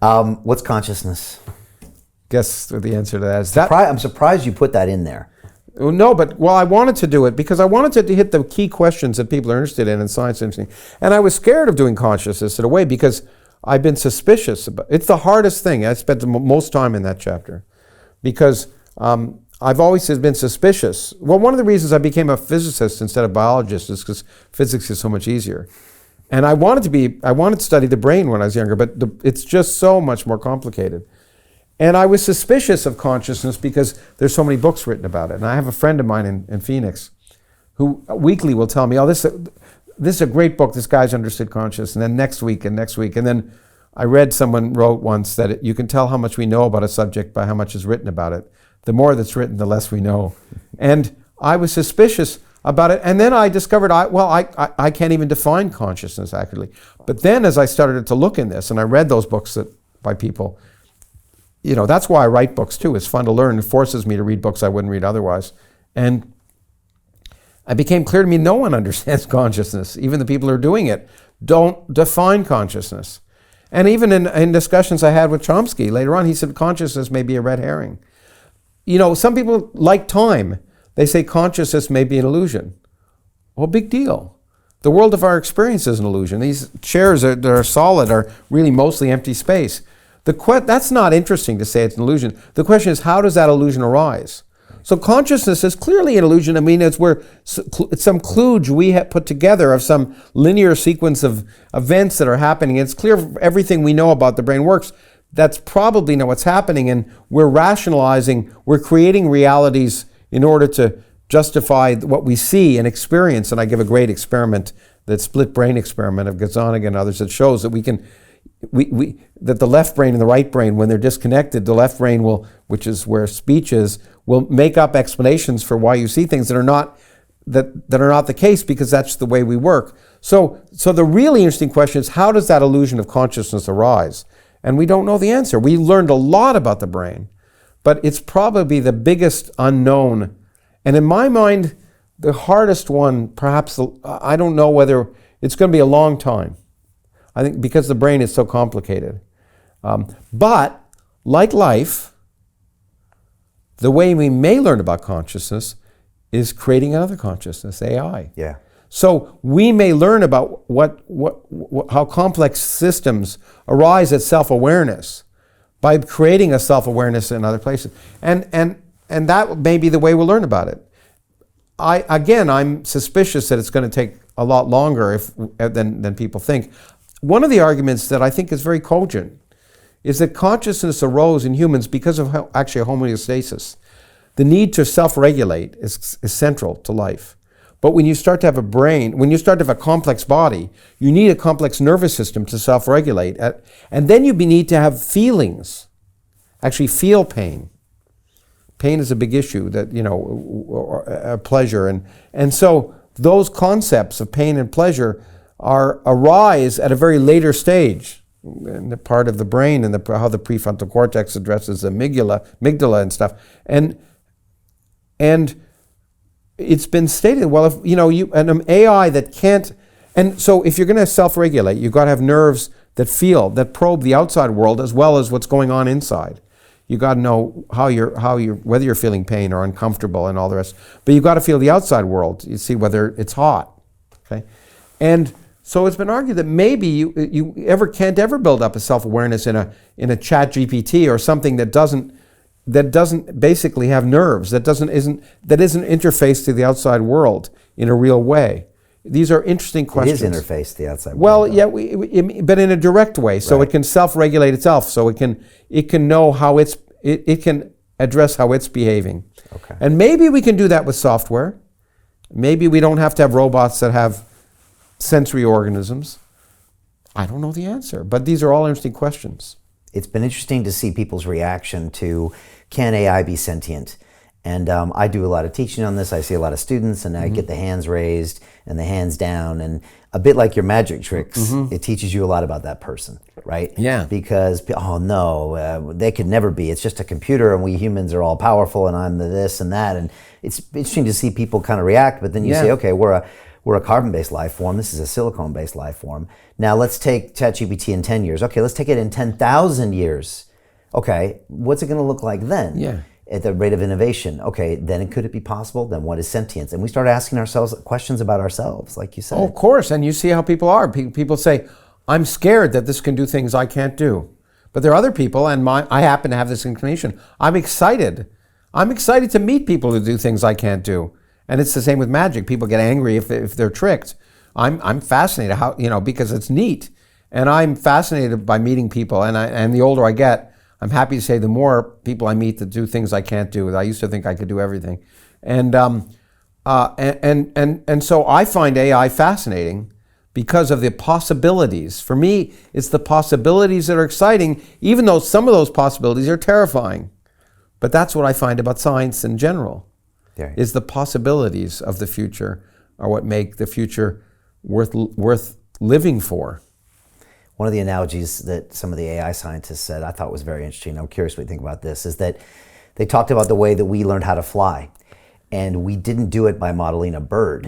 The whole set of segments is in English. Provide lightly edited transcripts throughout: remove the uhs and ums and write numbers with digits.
What's consciousness? Guess the answer to that is that. I'm surprised you put that in there. No, but I wanted to do it because I wanted to hit the key questions that people are interested in science and everything. And I was scared of doing consciousness in a way because I've been suspicious. It's the hardest thing. I spent the most time in that chapter because I've always been suspicious. Well, one of the reasons I became a physicist instead of biologist is because physics is so much easier. And I wanted to study the brain when I was younger, but it's just so much more complicated. And I was suspicious of consciousness because there's so many books written about it. And I have a friend of mine in Phoenix who weekly will tell me, this is a great book, this guy's understood consciousness, and then next week. And then I read someone wrote once that you can tell how much we know about a subject by how much is written about it. The more that's written, the less we know. And I was suspicious about it. And then I discovered, I can't even define consciousness accurately. But then as I started to look in this, and I read those books by people, that's why I write books too. It's fun to learn. It forces me to read books I wouldn't read otherwise. And it became clear to me no one understands consciousness. Even the people who are doing it don't define consciousness. And even in discussions I had with Chomsky later on, he said consciousness may be a red herring. Some people like time. They say consciousness may be an illusion. Well, big deal. The world of our experience is an illusion. These chairs that are solid are really mostly empty space. That's not interesting to say it's an illusion. The question is, how does that illusion arise? So consciousness is clearly an illusion. I mean, it's where it's some kludge we have put together of some linear sequence of events that are happening. It's clear everything we know about the brain works. That's probably not what's happening, and we're rationalizing, we're creating realities in order to justify what we see and experience. And I give a great experiment, that split brain experiment of Gazzaniga and others, that shows that that the left brain and the right brain, when they're disconnected, the left brain will, which is where speech is, will make up explanations for why you see things that are not the case, because that's the way we work. So the really interesting question is, how does that illusion of consciousness arise? And we don't know the answer. We learned a lot about the brain, but it's probably the biggest unknown. And in my mind, the hardest one, perhaps, I don't know whether it's going to be a long time. I think because the brain is so complicated. But like life, the way we may learn about consciousness is creating another consciousness, AI. Yeah. So we may learn about how complex systems arise at self-awareness by creating a self-awareness in other places. And that may be the way we'll learn about it. I'm suspicious that it's going to take a lot longer than people think. One of the arguments that I think is very cogent is that consciousness arose in humans because of actually homeostasis. The need to self-regulate is central to life. But when you start to have a brain, when you start to have a complex body, you need a complex nervous system to self-regulate. And then you need to have feelings, actually feel pain. Pain is a big issue, that, pleasure. And so those concepts of pain and pleasure arise at a very later stage in the part of the brain and how the prefrontal cortex addresses the amygdala and stuff. And it's been stated, well, if an AI that can't, and so if you're going to self-regulate, you've got to have nerves that probe the outside world as well as what's going on inside. You got to know whether you're feeling pain or uncomfortable and all the rest. But you've got to feel the outside world. You see whether it's hot. Okay, and so it's been argued that maybe you can't ever build up a self-awareness in a chat GPT or something that doesn't basically have nerves, that isn't interfaced to the outside world in a real way. These are interesting questions. It is interfaced to the outside world. Well, yeah, but in a direct way. So It can self-regulate itself. So it can know how it can address how it's behaving. Okay. And maybe we can do that with software. Maybe we don't have to have robots that have sensory organisms. I don't know the answer, but these are all interesting questions. It's been interesting to see people's reaction to, can AI be sentient? And I do a lot of teaching on this. I see a lot of students, and I get the hands raised and the hands down. And a bit like your magic tricks, it teaches you a lot about that person, right? Yeah. Because, oh no, they could never be. It's just a computer, and we humans are all powerful, and I'm the this and that. And it's interesting to see people kind of react, but then you say, okay, we're a carbon-based life form. This is a silicone-based life form. Now let's take ChatGPT in 10 years. Okay, let's take it in 10,000 years. Okay, what's it going to look like then? Yeah. At the rate of innovation. Okay, then could it be possible? Then what is sentience? And we start asking ourselves questions about ourselves, like you said. Oh, of course, and you see how people are. People say, I'm scared that this can do things I can't do. But there are other people, and I happen to have this inclination. I'm excited. I'm excited to meet people who do things I can't do. And it's the same with magic. People get angry if they're tricked. I'm fascinated because it's neat. And I'm fascinated by meeting people, and the older I get, I'm happy to say the more people I meet that do things I can't do. I used to think I could do everything. And so I find AI fascinating because of the possibilities. For me, it's the possibilities that are exciting, even though some of those possibilities are terrifying. But that's what I find about science in general, is the possibilities of the future are what make the future worth living for. One of the analogies that some of the AI scientists said I thought was very interesting, I'm curious what you think about this, is that they talked about the way that we learned how to fly. And we didn't do it by modeling a bird,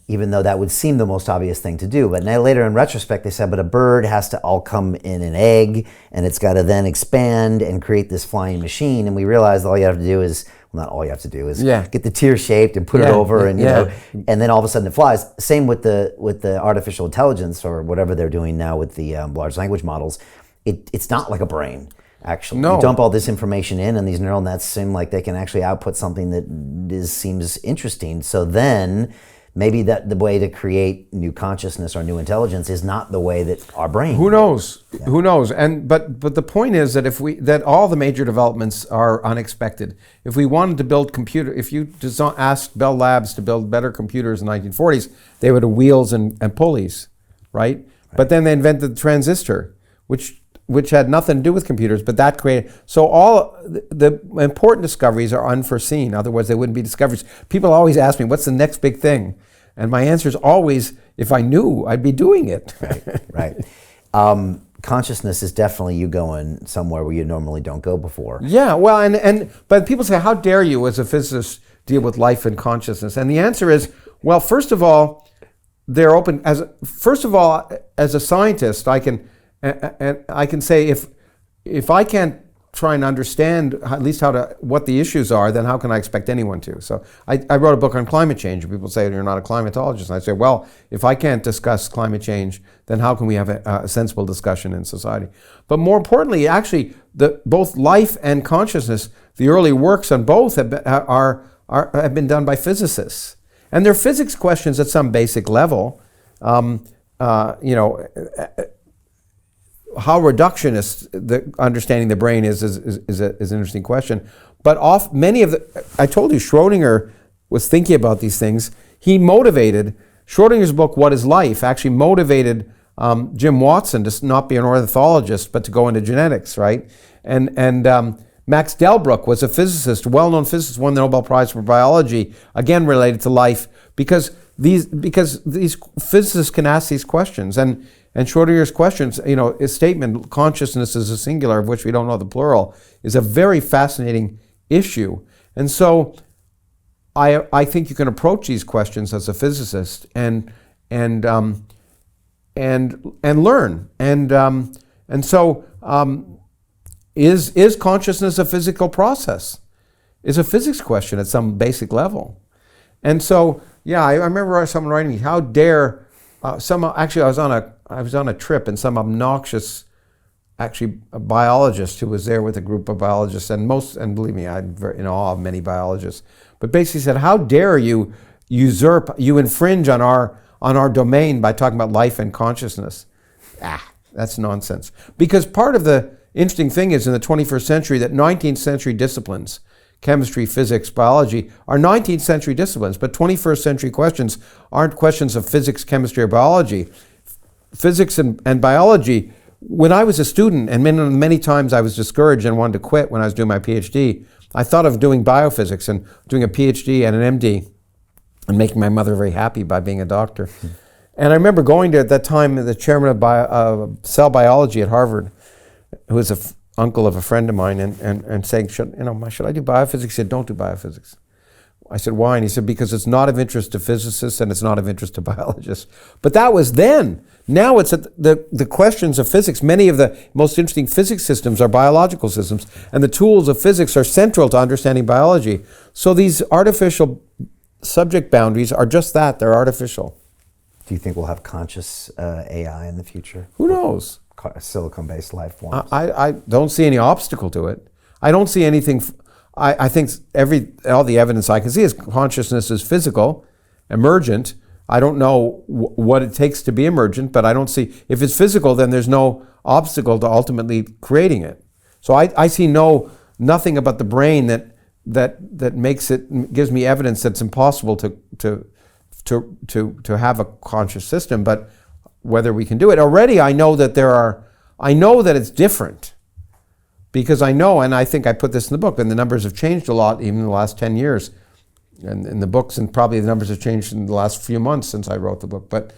even though that would seem the most obvious thing to do. But now later in retrospect, they said, but a bird has to all come in an egg, and it's got to then expand and create this flying machine. And we realized all you have to do is, well, not all you have to do is get the tear shaped and put it over, and and then all of a sudden it flies. Same with the artificial intelligence or whatever they're doing now with the large language models. It's not like a brain. Actually, you dump all this information in, and these neural nets seem like they can actually output something that seems interesting. So then, maybe that the way to create new consciousness or new intelligence is not the way that our brain. Who knows? Yeah. Who knows? And but the point is that that all the major developments are unexpected. If we wanted to build if you asked Bell Labs to build better computers in the 1940s, they would have wheels and pulleys, right? But then they invented the transistor, which had nothing to do with computers, but that created, so all the important discoveries are unforeseen, otherwise they wouldn't be discoveries. People always ask me, what's the next big thing? And my answer is always, if I knew, I'd be doing it. Right. Consciousness is definitely you going somewhere where you normally don't go before. Yeah, well, but people say, how dare you as a physicist deal with life and consciousness? And the answer is, well, first of all, they're open, as a scientist, I can say if I can't try and understand at least what the issues are, then how can I expect anyone to? So I wrote a book on climate change, and people say you're not a climatologist. And I say, well, if I can't discuss climate change, then how can we have a sensible discussion in society? But more importantly, actually, both life and consciousness, the early works on both have been done by physicists, and they're physics questions at some basic level. How reductionist the understanding the brain is an interesting question. But I told you, Schrodinger was thinking about these things. Schrodinger's book, What is Life, actually motivated Jim Watson to not be an ornithologist, but to go into genetics, right? And Max Delbruck was a physicist, well-known physicist, won the Nobel Prize for biology, again related to life, because these physicists can ask these questions. And Schrodinger's questions, his statement, consciousness is a singular of which we don't know the plural, is a very fascinating issue. And so I think you can approach these questions as a physicist and learn. And so is consciousness a physical process? Is a physics question at some basic level. And so, I remember someone writing me, how dare I was on a trip, and some obnoxious, a biologist who was there with a group of biologists, and believe me, I'm very in awe of many biologists, but basically said, how dare you infringe on our domain by talking about life and consciousness? That's nonsense. Because part of the interesting thing is in the 21st century that 19th century disciplines, chemistry, physics, biology, are 19th century disciplines, but 21st century questions aren't questions of physics, chemistry, or biology. Physics and biology, when I was a student, and many times I was discouraged and wanted to quit when I was doing my PhD, I thought of doing biophysics and doing a PhD and an MD and making my mother very happy by being a doctor. And I remember going to, at that time, the chairman of cell biology at Harvard, who was an uncle of a friend of mine, and saying, should I do biophysics? He said, don't do biophysics. I said, why? And he said, because it's not of interest to physicists and it's not of interest to biologists. But that was then. Now it's the questions of physics. Many of the most interesting physics systems are biological systems, and the tools of physics are central to understanding biology. So these artificial subject boundaries are just that, they're artificial. Do you think we'll have conscious AI in the future? Who knows? Silicon-based life forms. I don't see any obstacle to it. I don't see anything. I think all the evidence I can see is consciousness is physical, emergent. I don't know what it takes to be emergent, but I don't see, if it's physical, then there's no obstacle to ultimately creating it. So I see nothing about the brain that makes it, gives me evidence that it's impossible to have a conscious system, but whether we can do it. Already I know that it's different, because I know, and I think I put this in the book, and the numbers have changed a lot even in the last 10 years. And in the books, and probably the numbers have changed in the last few months since I wrote the book. But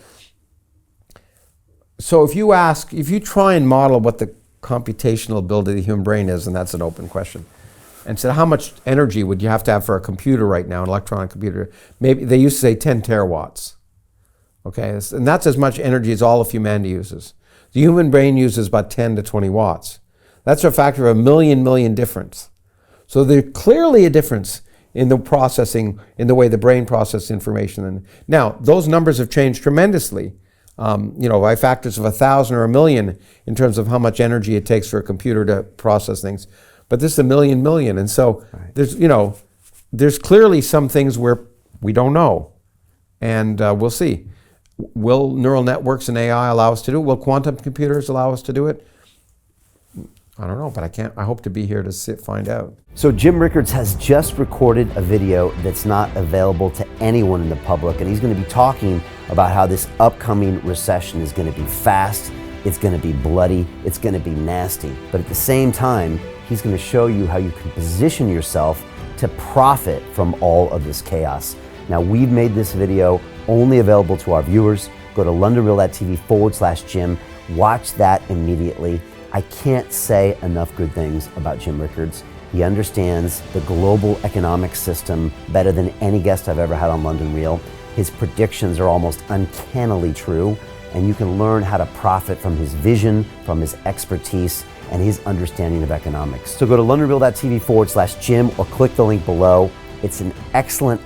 so if you try and model what the computational ability of the human brain is, and that's an open question, and said, how much energy would you have to have for a computer right now, an electronic computer? Maybe they used to say 10 terawatts. Okay, and that's as much energy as all of humanity uses. The human brain uses about 10 to 20 watts. That's a factor of a million difference. So there's clearly a difference in the processing, in the way the brain processes information. And now, those numbers have changed tremendously, by factors of 1,000 or 1,000,000 in terms of how much energy it takes for a computer to process things. But this is a million. And so there's clearly some things where we don't know. And we'll see. Will neural networks and AI allow us to do it? Will quantum computers allow us to do it? I don't know, but I hope to be here to find out. So Jim Rickards has just recorded a video that's not available to anyone in the public, and he's going to be talking about how this upcoming recession is going to be fast, it's going to be bloody, it's going to be nasty. But at the same time, he's going to show you how you can position yourself to profit from all of this chaos. Now, we've made this video only available to our viewers. Go to londonreal.tv/Jim. Watch that immediately. I can't say enough good things about Jim Rickards. He understands the global economic system better than any guest I've ever had on London Real. His predictions are almost uncannily true, and you can learn how to profit from his vision, from his expertise, and his understanding of economics. So go to londonreal.tv/Jim or click the link below. It's an excellent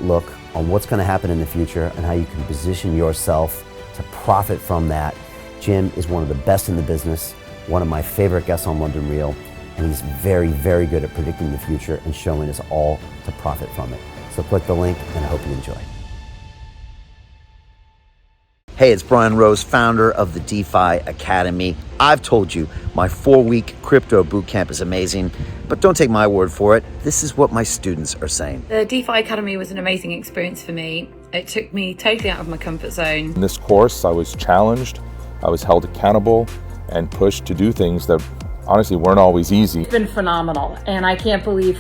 look on what's going to happen in the future and how you can position yourself to profit from that. Jim is one of the best in the business, one of my favorite guests on London Real, and he's very good at predicting the future and showing us all to profit from it. So click the link, and I hope you enjoy. Hey, it's Brian Rose, founder of the DeFi Academy. I've told you my 4-week crypto bootcamp is amazing, but don't take my word for it. This is what my students are saying. The DeFi Academy was an amazing experience for me. It took me totally out of my comfort zone. In this course, I was challenged, I was held accountable, and pushed to do things that honestly weren't always easy. It's been phenomenal, and I can't believe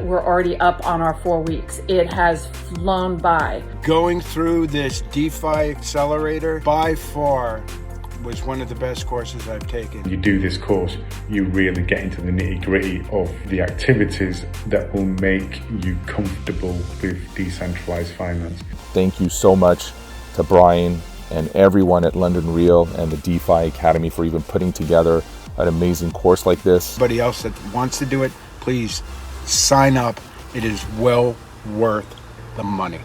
we're already up on our 4 weeks. It has flown by. Going through this DeFi accelerator by far was one of the best courses I've taken. You do this course, you really get into the nitty-gritty of the activities that will make you comfortable with decentralized finance. Thank you so much to Brian and everyone at London Real and the DeFi Academy for even putting together an amazing course like this. Anybody else that wants to do it, please sign up. It is well worth the money.